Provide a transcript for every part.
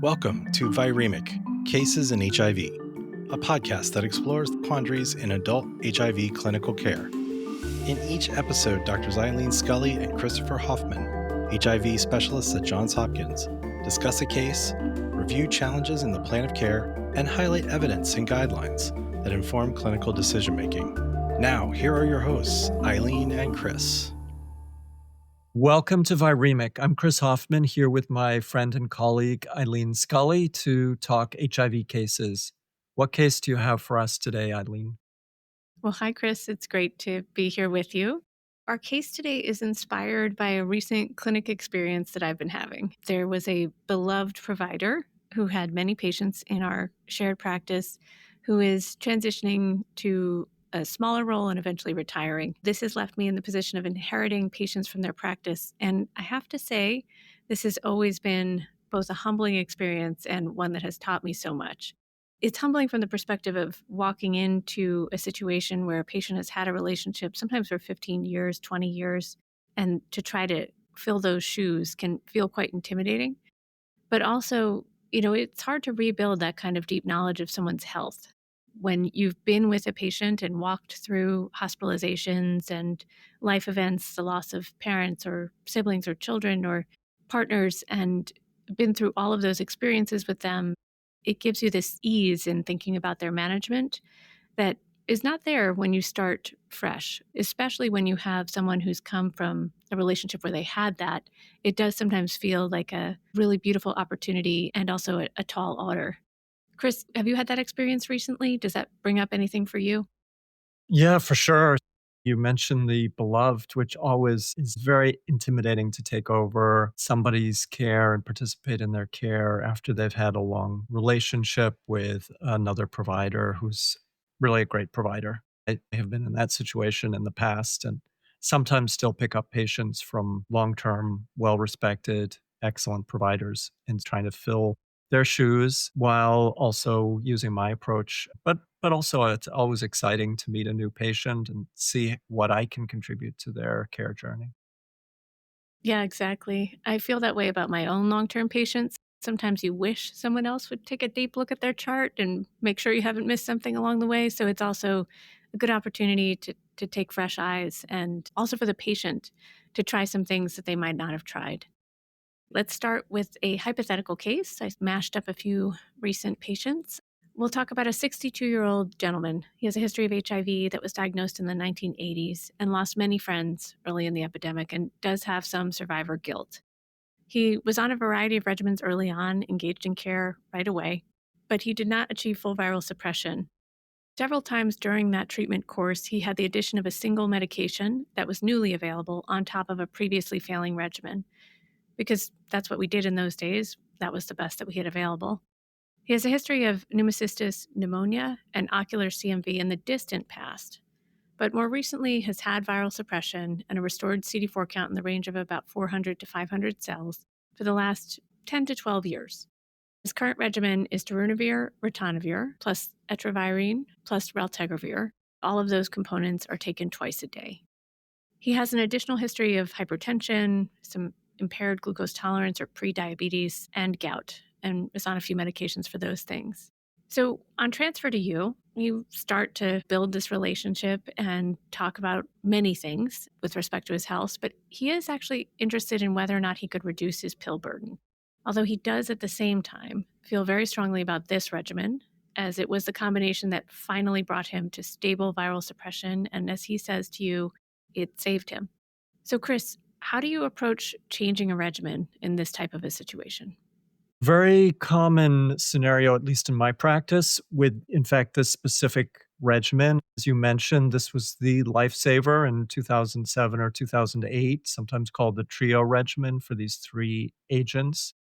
Welcome to Viremic, Cases in HIV, a podcast that explores the quandaries in adult HIV clinical care. In each episode, Drs. Eileen Scully and Christopher Hoffman, HIV specialists at Johns Hopkins, discuss a case, review challenges in the plan of care, and highlight evidence and guidelines that inform clinical decision-making. Now, here are your hosts, Eileen and Chris. Welcome to Viremic. I'm Chris Hoffman here with my friend and colleague Eileen Scully to talk HIV cases. What case do you have for us today, Eileen? Well, hi, Chris. It's great to be here with you. Our case today is inspired by a recent clinic experience that I've been having. There was a beloved provider who had many patients in our shared practice who is transitioning to a smaller role and eventually retiring. This has left me in the position of inheriting patients from their practice. And I have to say, this has always been both a humbling experience and one that has taught me so much. It's humbling from the perspective of walking into a situation where a patient has had a relationship, sometimes for 15 years, 20 years, and to try to fill those shoes can feel quite intimidating. But also, it's hard to rebuild that kind of deep knowledge of someone's health. When you've been with a patient and walked through hospitalizations and life events, the loss of parents or siblings or children or partners, and been through all of those experiences with them, it gives you this ease in thinking about their management that is not there when you start fresh, especially when you have someone who's come from a relationship where they had that. It does sometimes feel like a really beautiful opportunity and also a tall order. Chris, have you had that experience recently? Does that bring up anything for you? Yeah, for sure. You mentioned the beloved, which always is very intimidating to take over somebody's care and participate in their care after they've had a long relationship with another provider who's really a great provider. I have been in that situation in the past and sometimes still pick up patients from long-term, well-respected, excellent providers and trying to fill their shoes while also using my approach. But also it's always exciting to meet a new patient and see what I can contribute to their care journey. Yeah, exactly. I feel that way about my own long-term patients. Sometimes you wish someone else would take a deep look at their chart and make sure you haven't missed something along the way. So it's also a good opportunity to take fresh eyes and also for the patient to try some things that they might not have tried. Let's start with a hypothetical case. I mashed up a few recent patients. We'll talk about a 62-year-old gentleman. He has a history of HIV that was diagnosed in the 1980s and lost many friends early in the epidemic and does have some survivor guilt. He was on a variety of regimens early on, engaged in care right away, but he did not achieve full viral suppression. Several times during that treatment course, he had the addition of a single medication that was newly available on top of a previously failing regimen, because that's what we did in those days. That was the best that we had available. He has a history of pneumocystis pneumonia and ocular CMV in the distant past, but more recently has had viral suppression and a restored CD4 count in the range of about 400 to 500 cells for the last 10 to 12 years. His current regimen is darunavir, ritonavir, plus etravirine, plus raltegravir. All of those components are taken twice a day. He has an additional history of hypertension, some impaired glucose tolerance or prediabetes, and gout, and is on a few medications for those things. So on transfer to you start to build this relationship and talk about many things with respect to his health, but he is actually interested in whether or not he could reduce his pill burden. Although he does at the same time feel very strongly about this regimen, as it was the combination that finally brought him to stable viral suppression, and as he says to you, it saved him. So Chris, how do you approach changing a regimen in this type of a situation? Very common scenario, at least in my practice, with, in fact, this specific regimen. As you mentioned, this was the lifesaver in 2007 or 2008, sometimes called the trio regimen for these three agents,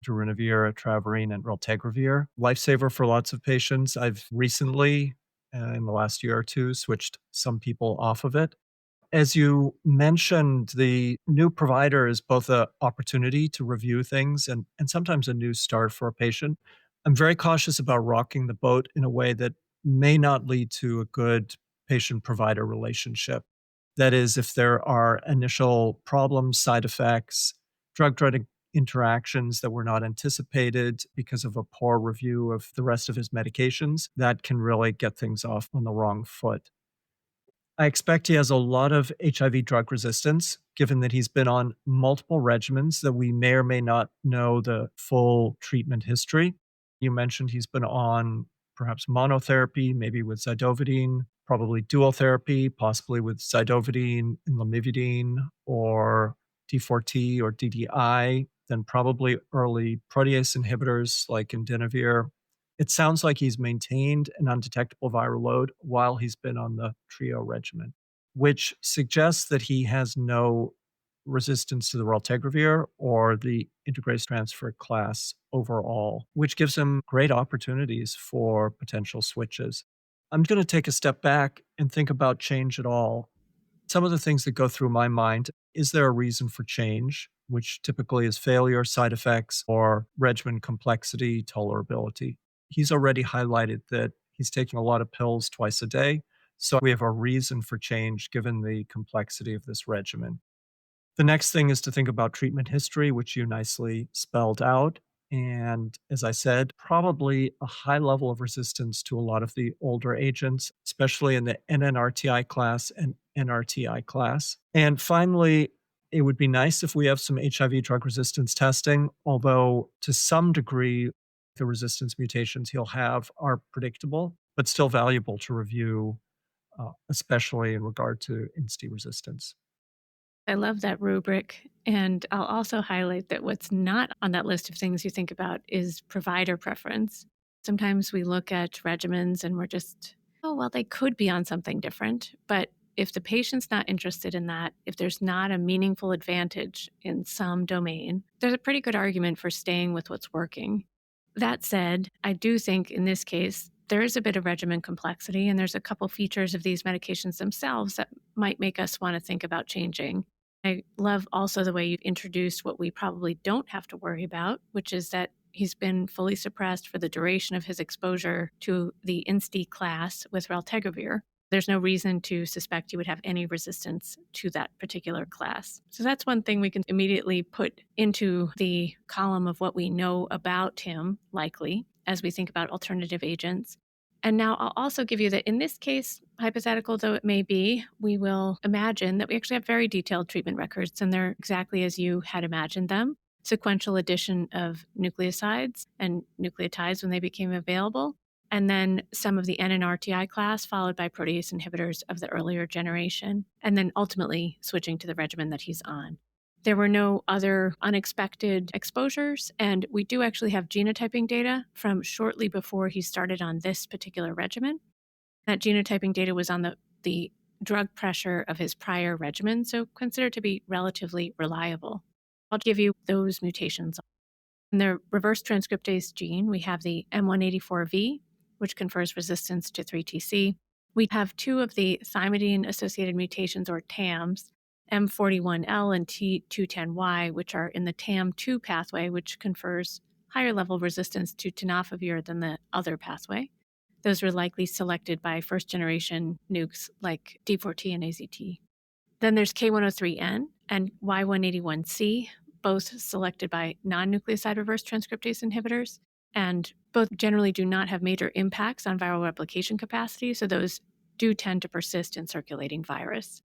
darunavir, etravirine, and raltegravir. Lifesaver for lots of patients. I've recently, in the last year or two, switched some people off of it. As you mentioned, the new provider is both an opportunity to review things and sometimes a new start for a patient. I'm very cautious about rocking the boat in a way that may not lead to a good patient-provider relationship. That is, if there are initial problems, side effects, drug-drug interactions that were not anticipated because of a poor review of the rest of his medications, that can really get things off on the wrong foot. I expect he has a lot of HIV drug resistance, given that he's been on multiple regimens that we may or may not know the full treatment history. You mentioned he's been on perhaps monotherapy, maybe with zidovudine, probably dual therapy, possibly with zidovudine and lamivudine, or D4T or DDI, then probably early protease inhibitors like indinavir. It sounds like he's maintained an undetectable viral load while he's been on the trio regimen, which suggests that he has no resistance to the raltegravir or the integrase transfer class overall, which gives him great opportunities for potential switches. I'm going to take a step back and think about change at all. Some of the things that go through my mind: is there a reason for change, which typically is failure, side effects, or regimen complexity, tolerability? He's already highlighted that he's taking a lot of pills twice a day, so we have a reason for change given the complexity of this regimen. The next thing is to think about treatment history, which you nicely spelled out. And as I said, probably a high level of resistance to a lot of the older agents, especially in the NNRTI class and NRTI class. And finally, it would be nice if we have some HIV drug resistance testing, although to some degree, the resistance mutations he'll have are predictable, but still valuable to review, especially in regard to INSTI resistance. I love that rubric. And I'll also highlight that what's not on that list of things you think about is provider preference. Sometimes we look at regimens and we're just, oh, well, they could be on something different. But if the patient's not interested in that, if there's not a meaningful advantage in some domain, there's a pretty good argument for staying with what's working. That said, I do think in this case, there is a bit of regimen complexity, and there's a couple features of these medications themselves that might make us want to think about changing. I love also the way you've introduced what we probably don't have to worry about, which is that he's been fully suppressed for the duration of his exposure to the INSTI class with raltegravir. There's no reason to suspect you would have any resistance to that particular class. So that's one thing we can immediately put into the column of what we know about him, likely, as we think about alternative agents. And now I'll also give you that in this case, hypothetical though it may be, we will imagine that we actually have very detailed treatment records, and they're exactly as you had imagined them. Sequential addition of nucleosides and nucleotides when they became available, and then some of the NNRTI class, followed by protease inhibitors of the earlier generation, and then ultimately switching to the regimen that he's on. There were no other unexpected exposures, and we do actually have genotyping data from shortly before he started on this particular regimen. That genotyping data was on the drug pressure of his prior regimen, so considered to be relatively reliable. I'll give you those mutations. In the reverse transcriptase gene, we have the M184V, which confers resistance to 3TC. We have two of the thymidine-associated mutations, or TAMs, M41L and T210Y, which are in the TAM2 pathway, which confers higher level resistance to tenofovir than the other pathway. Those were likely selected by first-generation nukes like D4T and AZT. Then there's K103N and Y181C, both selected by non-nucleoside reverse transcriptase inhibitors, and both generally do not have major impacts on viral replication capacity, so those do tend to persist in circulating virus.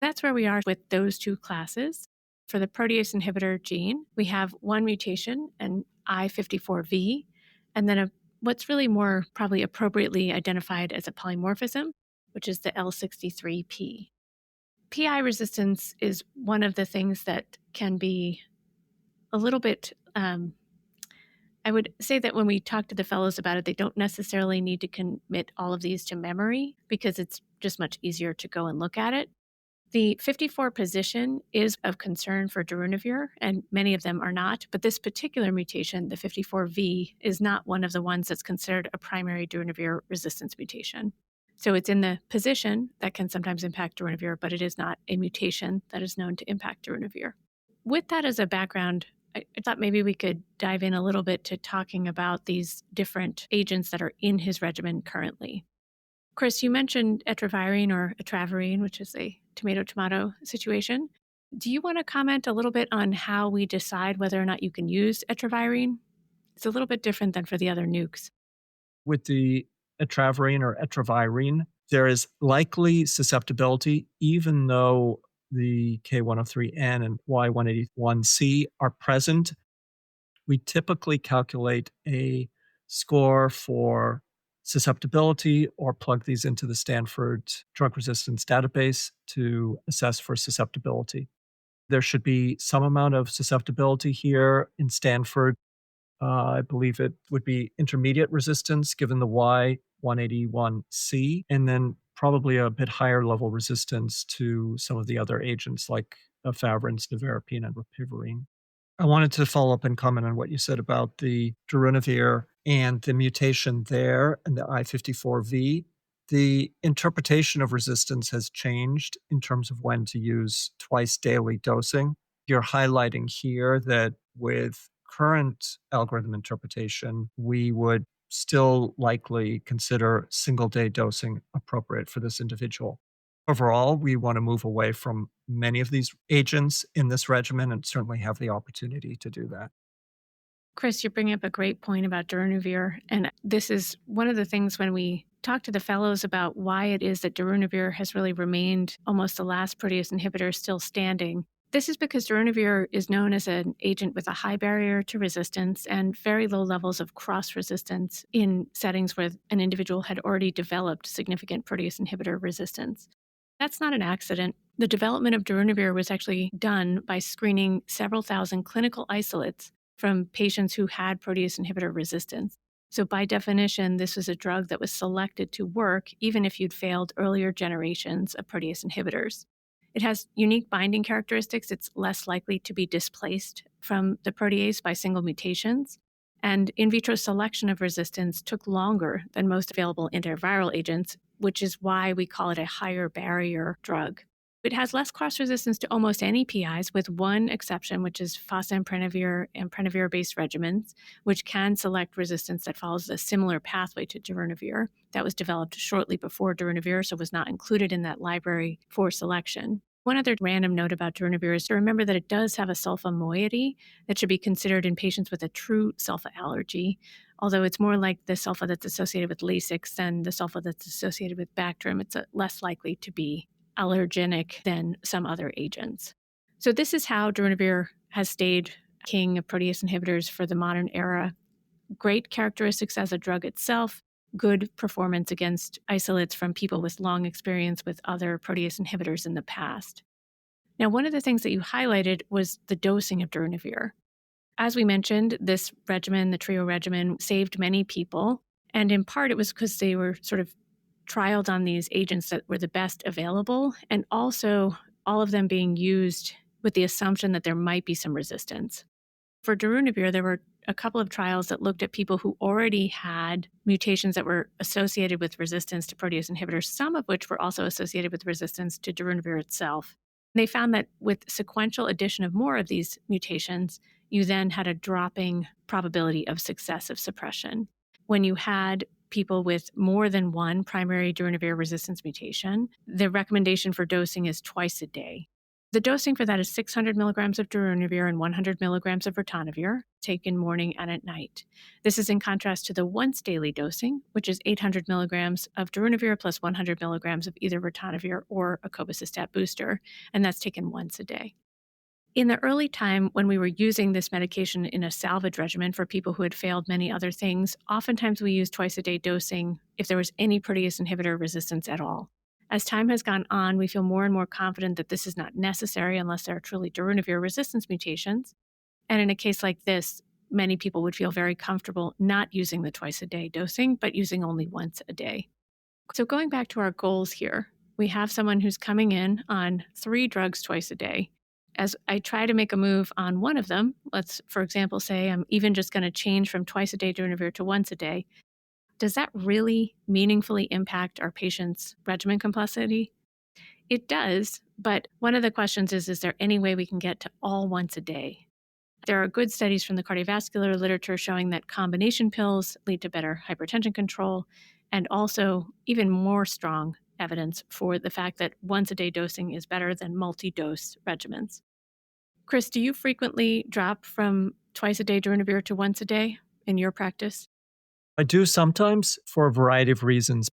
That's where we are with those two classes. For the protease inhibitor gene, we have one mutation, an I54V, and then what's really more probably appropriately identified as a polymorphism, which is the L63P. PI resistance is one of the things that can be a little bit, I would say that when we talk to the fellows about it, they don't necessarily need to commit all of these to memory because it's just much easier to go and look at it. The 54 position is of concern for darunavir, and many of them are not, but this particular mutation, the 54V, is not one of the ones that's considered a primary darunavir resistance mutation. So it's in the position that can sometimes impact darunavir, but it is not a mutation that is known to impact darunavir. With that as a background, I thought maybe we could dive in a little bit to talking about these different agents that are in his regimen currently. Chris, you mentioned etravirine or etravirine, which is a tomato-tomato situation. Do you want to comment a little bit on how we decide whether or not you can use etravirine? It's a little bit different than for the other nukes. With the etravirine or etravirine, there is likely susceptibility, even though the K103N and Y181C are present. We typically calculate a score for susceptibility or plug these into the Stanford drug resistance database to assess for susceptibility. There should be some amount of susceptibility here in Stanford. I believe it would be intermediate resistance given the Y181C, and then probably a bit higher level resistance to some of the other agents like efavirenz, nevirapine, and rilpivirine. I wanted to follow up and comment on what you said about the darunavir and the mutation there and the I54V. The interpretation of resistance has changed in terms of when to use twice daily dosing. You're highlighting here that with current algorithm interpretation, we would still likely consider single day dosing appropriate for this individual. Overall, we want to move away from many of these agents in this regimen and certainly have the opportunity to do that. Chris, you're bringing up a great point about darunavir. And this is one of the things when we talk to the fellows about why it is that darunavir has really remained almost the last protease inhibitor still standing. This is because darunavir is known as an agent with a high barrier to resistance and very low levels of cross-resistance in settings where an individual had already developed significant protease inhibitor resistance. That's not an accident. The development of darunavir was actually done by screening several thousand clinical isolates from patients who had protease inhibitor resistance. So by definition, this was a drug that was selected to work even if you'd failed earlier generations of protease inhibitors. It has unique binding characteristics. It's less likely to be displaced from the protease by single mutations. And in vitro selection of resistance took longer than most available antiviral agents, which is why we call it a higher barrier drug. It has less cross-resistance to almost any PIs, with one exception, which is fosamenprenavir and prenavir-based regimens, which can select resistance that follows a similar pathway to darunavir. That was developed shortly before darunavir, so was not included in that library for selection. One other random note about darunavir is to remember that it does have a sulfa moiety that should be considered in patients with a true sulfa allergy, although it's more like the sulfa that's associated with Lasix than the sulfa that's associated with Bactrim. It's less likely to be allergenic than some other agents. So this is how darunavir has stayed king of protease inhibitors for the modern era. Great characteristics as a drug itself, good performance against isolates from people with long experience with other protease inhibitors in the past. Now, one of the things that you highlighted was the dosing of darunavir. As we mentioned, this regimen, the trio regimen, saved many people. And in part, it was because they were sort of trialed on these agents that were the best available, and also all of them being used with the assumption that there might be some resistance. For darunavir, there were a couple of trials that looked at people who already had mutations that were associated with resistance to protease inhibitors, some of which were also associated with resistance to darunavir itself. They found that with sequential addition of more of these mutations, you then had a dropping probability of success of suppression. When you had people with more than one primary darunavir resistance mutation, the recommendation for dosing is twice a day. The dosing for that is 600 milligrams of darunavir and 100 milligrams of ritonavir, taken morning and at night. This is in contrast to the once daily dosing, which is 800 milligrams of darunavir plus 100 milligrams of either ritonavir or a cobicistat booster, and that's taken once a day. In the early time when we were using this medication in a salvage regimen for people who had failed many other things, oftentimes we used twice a day dosing if there was any protease inhibitor resistance at all. As time has gone on, we feel more and more confident that this is not necessary unless there are truly darunavir resistance mutations. And in a case like this, many people would feel very comfortable not using the twice a day dosing, but using only once a day. So going back to our goals here, we have someone who's coming in on 3 drugs twice a day. As I try to make a move on one of them, let's, for example, say I'm even just going to change from twice a day darunavir to once a day, does that really meaningfully impact our patient's regimen complexity? It does, but one of the questions is there any way we can get to all once a day? There are good studies from the cardiovascular literature showing that combination pills lead to better hypertension control, and also, even more strong, evidence for the fact that once-a-day dosing is better than multi-dose regimens. Chris, do you frequently drop from twice-a-day Darunavir to once-a-day in your practice? I do sometimes for a variety of reasons.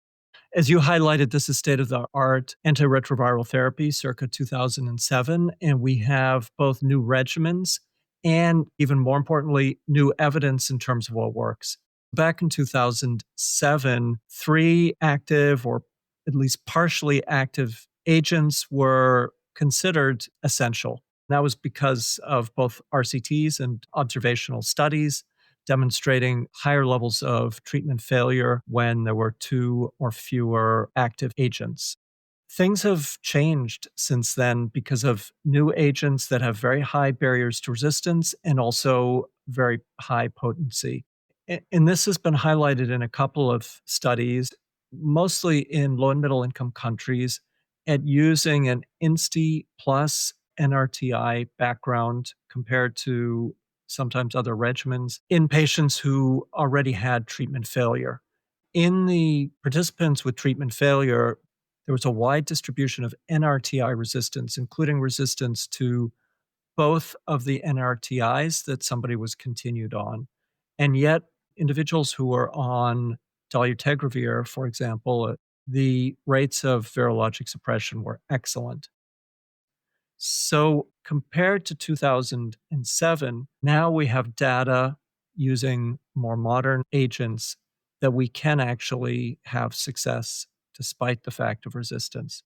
As you highlighted, this is state-of-the-art antiretroviral therapy circa 2007, and we have both new regimens and, even more importantly, new evidence in terms of what works. Back in 2007, 3 active or at least partially active agents were considered essential. That was because of both RCTs and observational studies demonstrating higher levels of treatment failure when there were 2 or fewer active agents. Things have changed since then because of new agents that have very high barriers to resistance and also very high potency. And this has been highlighted in a couple of studies, mostly in low and middle income countries, at using an INSTI plus NRTI background compared to sometimes other regimens in patients who already had treatment failure. In the participants with treatment failure, there was a wide distribution of NRTI resistance, including resistance to both of the NRTIs that somebody was continued on. And yet, individuals who were on dolutegravir, for example, the rates of virologic suppression were excellent. So, compared to 2007, now we have data using more modern agents that we can actually have success despite the fact of resistance.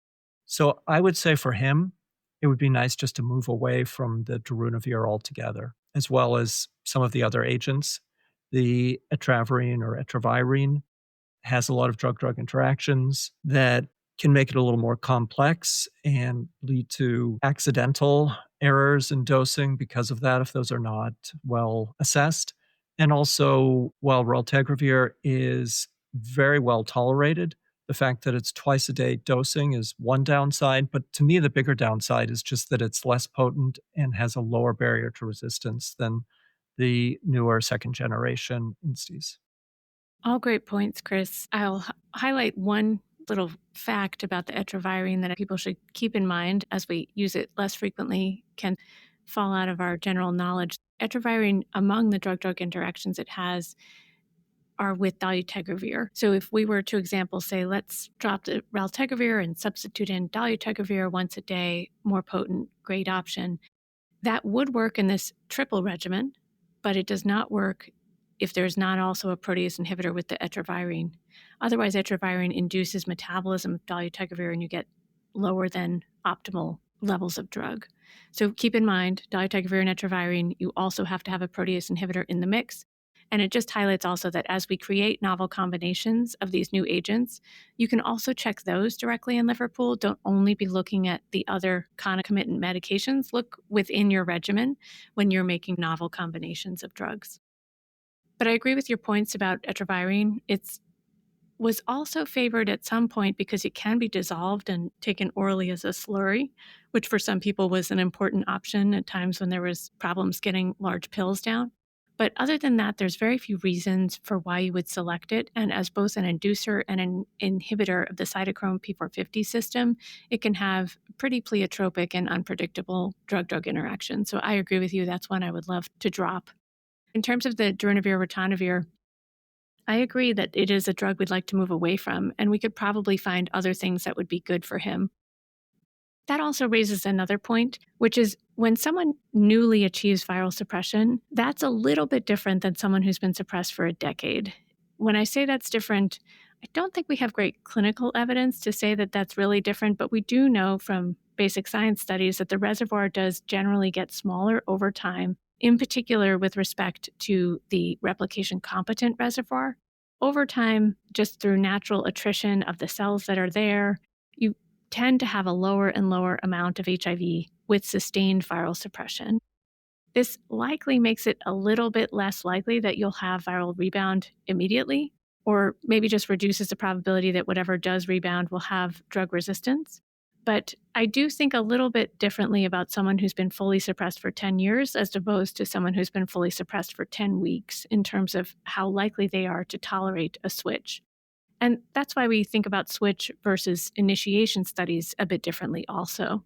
So, I would say for him, it would be nice just to move away from the darunavir altogether, as well as some of the other agents. The etravirine or etravirine has a lot of drug-drug interactions that can make it a little more complex and lead to accidental errors in dosing because of that, if those are not well assessed. And also, while raltegravir is very well tolerated, the fact that it's twice-a-day dosing is one downside, but to me, the bigger downside is just that it's less potent and has a lower barrier to resistance than the newer second-generation INSTIs. All great points, Chris. I'll highlight one little fact about the etravirine that people should keep in mind as we use it less frequently, can fall out of our general knowledge. Etravirine, among the drug-drug interactions it has, are with dolutegravir. So if we were to example say, let's drop the raltegravir and substitute in dolutegravir once a day, more potent, great option, that would work in this triple regimen, but it does not work if there's not also a protease inhibitor with the etravirine. Otherwise, etravirine induces metabolism of dolutegravir and you get lower than optimal levels of drug. So keep in mind, dolutegravir and etravirine, you also have to have a protease inhibitor in the mix. And it just highlights also that as we create novel combinations of these new agents, you can also check those directly in Liverpool. Don't only be looking at the other concomitant medications. Look within your regimen when you're making novel combinations of drugs. But I agree with your points about etravirine. It was also favored at some point because it can be dissolved and taken orally as a slurry, which for some people was an important option at times when there was problems getting large pills down. But other than that, there's very few reasons for why you would select it. And as both an inducer and an inhibitor of the cytochrome P450 system, it can have pretty pleiotropic and unpredictable drug-drug interactions. So I agree with you. That's one I would love to drop. In terms of the darunavir ritonavir, I agree that it is a drug we'd like to move away from, and we could probably find other things that would be good for him. That also raises another point, which is when someone newly achieves viral suppression, that's a little bit different than someone who's been suppressed for a decade. When I say that's different, I don't think we have great clinical evidence to say that that's really different, but we do know from basic science studies that the reservoir does generally get smaller over time, in particular with respect to the replication competent reservoir. Over time, just through natural attrition of the cells that are there, you tend to have a lower and lower amount of HIV with sustained viral suppression. This likely makes it a little bit less likely that you'll have viral rebound immediately, or maybe just reduces the probability that whatever does rebound will have drug resistance. But I do think a little bit differently about someone who's been fully suppressed for 10 years as opposed to someone who's been fully suppressed for 10 weeks in terms of how likely they are to tolerate a switch. And that's why we think about switch versus initiation studies a bit differently also.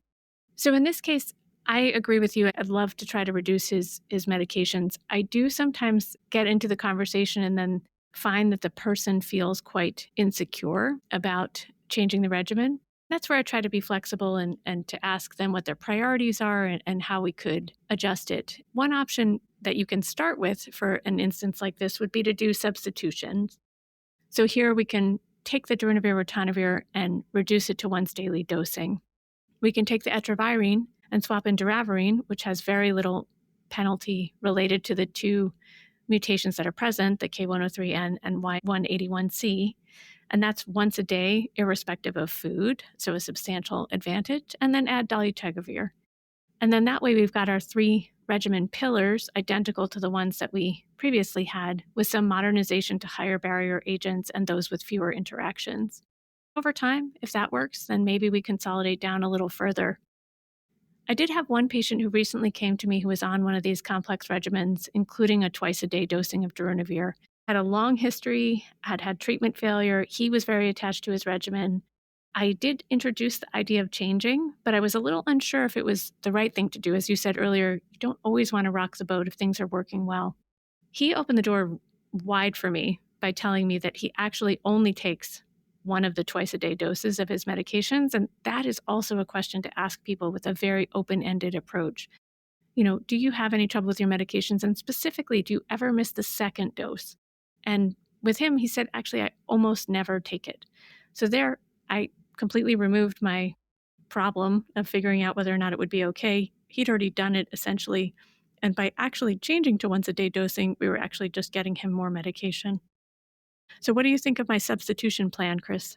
So in this case, I agree with you. I'd love to try to reduce his medications. I do sometimes get into the conversation and then find that the person feels quite insecure about changing the regimen. That's where I try to be flexible and to ask them what their priorities are and how we could adjust it. One option that you can start with for an instance like this would be to do substitutions. So here we can take the darunavir ritonavir and reduce it to once daily dosing. We can take the etravirine and swap in doravirine, which has very little penalty related to the two mutations that are present, the K103N and Y181C. And that's once a day, irrespective of food, so a substantial advantage. And then add dolutegravir. And then that way we've got our 3 regimen pillars identical to the ones that we previously had, with some modernization to higher barrier agents and those with fewer interactions. Over time, if that works, then maybe we consolidate down a little further. I did have one patient who recently came to me who was on one of these complex regimens, including a twice-a-day dosing of darunavir. Had a long history, had treatment failure. He was very attached to his regimen. I did introduce the idea of changing, but I was a little unsure if it was the right thing to do. As you said earlier, you don't always want to rock the boat if things are working well. He opened the door wide for me by telling me that he actually only takes one of the twice-a-day doses of his medications. And that is also a question to ask people with a very open-ended approach. Do you have any trouble with your medications? And specifically, do you ever miss the second dose? And with him, he said, actually, I almost never take it. So there, I completely removed my problem of figuring out whether or not it would be okay. He'd already done it, essentially. And by actually changing to once-a-day dosing, we were actually just getting him more medication. So what do you think of my substitution plan, Chris?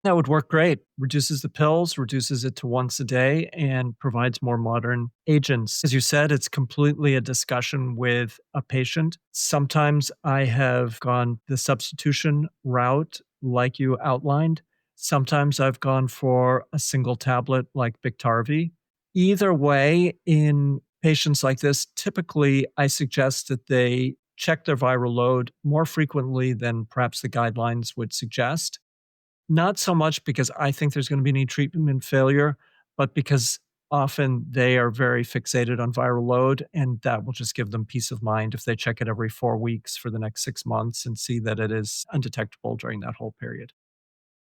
That would work great. Reduces the pills, reduces it to once a day, and provides more modern agents. As you said, it's completely a discussion with a patient. Sometimes I have gone the substitution route, like you outlined. Sometimes I've gone for a single tablet like Biktarvy. Either way, in patients like this, typically I suggest that they check their viral load more frequently than perhaps the guidelines would suggest. Not so much because I think there's going to be any treatment failure, but because often they are very fixated on viral load, and that will just give them peace of mind if they check it every 4 weeks for the next 6 months and see that it is undetectable during that whole period.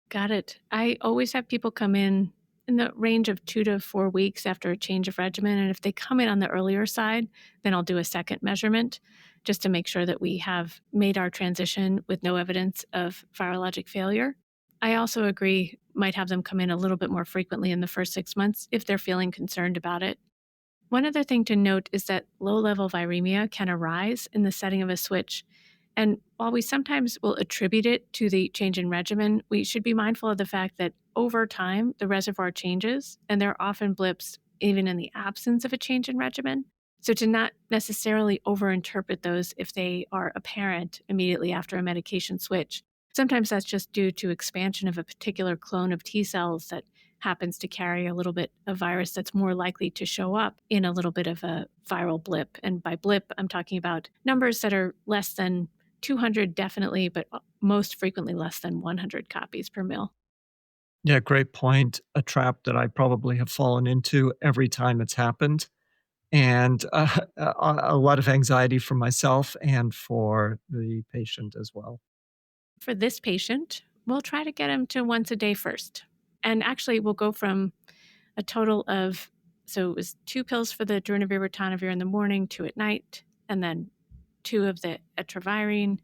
Got it. I always have people come in the range of 2 to 4 weeks after a change of regimen. And if they come in on the earlier side, then I'll do a second measurement just to make sure that we have made our transition with no evidence of virologic failure. I also agree, might have them come in a little bit more frequently in the first 6 months if they're feeling concerned about it. One other thing to note is that low-level viremia can arise in the setting of a switch. And while we sometimes will attribute it to the change in regimen, we should be mindful of the fact that over time, the reservoir changes, and there are often blips even in the absence of a change in regimen. So to not necessarily overinterpret those if they are apparent immediately after a medication switch. Sometimes that's just due to expansion of a particular clone of T cells that happens to carry a little bit of virus that's more likely to show up in a little bit of a viral blip. And by blip, I'm talking about numbers that are less than 200 definitely, but most frequently less than 100 copies per mil. Yeah, great point. A trap that I probably have fallen into every time it's happened. And a lot of anxiety for myself and for the patient as well. For this patient, we'll try to get him to once a day first. And actually, we'll go from a total of, so it was 2 pills for the darunavir ritonavir in the morning, 2 at night, and then 2 of the etravirine.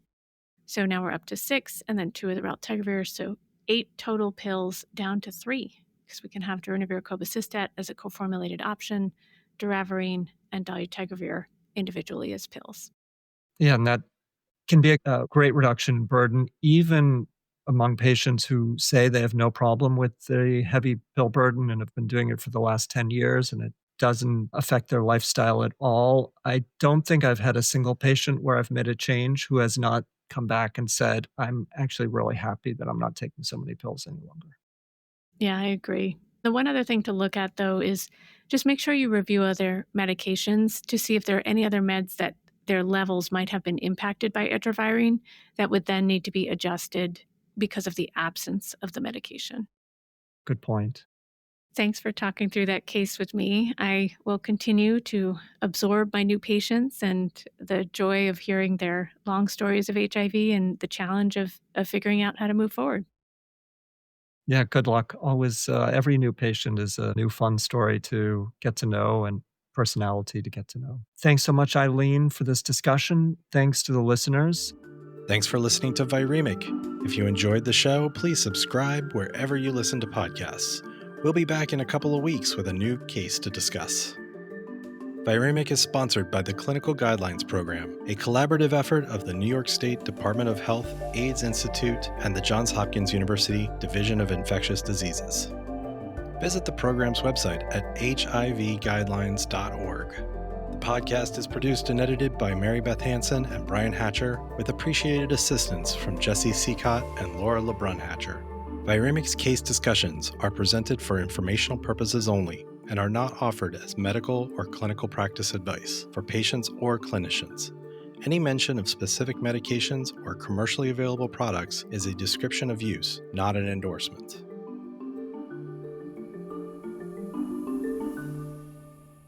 So now we're up to 6, and then 2 of the raltegravir. So 8 total pills down to 3, because we can have darunavir cobicistat as a co-formulated option, doravirine, and dolutegravir individually as pills. Yeah, and that can be a great reduction in burden, even among patients who say they have no problem with the heavy pill burden and have been doing it for the last 10 years, and it doesn't affect their lifestyle at all. I don't think I've had a single patient where I've made a change who has not come back and said, I'm actually really happy that I'm not taking so many pills any longer. Yeah, I agree. The one other thing to look at, though, is just make sure you review other medications to see if there are any other meds that their levels might have been impacted by etravirine that would then need to be adjusted because of the absence of the medication. Good point. Thanks for talking through that case with me. I will continue to absorb my new patients and the joy of hearing their long stories of HIV and the challenge of figuring out how to move forward. Yeah, good luck. Always, every new patient is a new fun story to get to know and personality to get to know. Thanks so much, Eileen, for this discussion. Thanks to the listeners. Thanks for listening to Viremic. If you enjoyed the show, please subscribe wherever you listen to podcasts. We'll be back in a couple of weeks with a new case to discuss. Viremic is sponsored by the Clinical Guidelines Program, a collaborative effort of the New York State Department of Health, AIDS Institute, and the Johns Hopkins University Division of Infectious Diseases. Visit the program's website at hivguidelines.org. The podcast is produced and edited by Mary Beth Hansen and Brian Hatcher, with appreciated assistance from Jesse Seacott and Laura LeBrun Hatcher. Viremic's case discussions are presented for informational purposes only and are not offered as medical or clinical practice advice for patients or clinicians. Any mention of specific medications or commercially available products is a description of use, not an endorsement.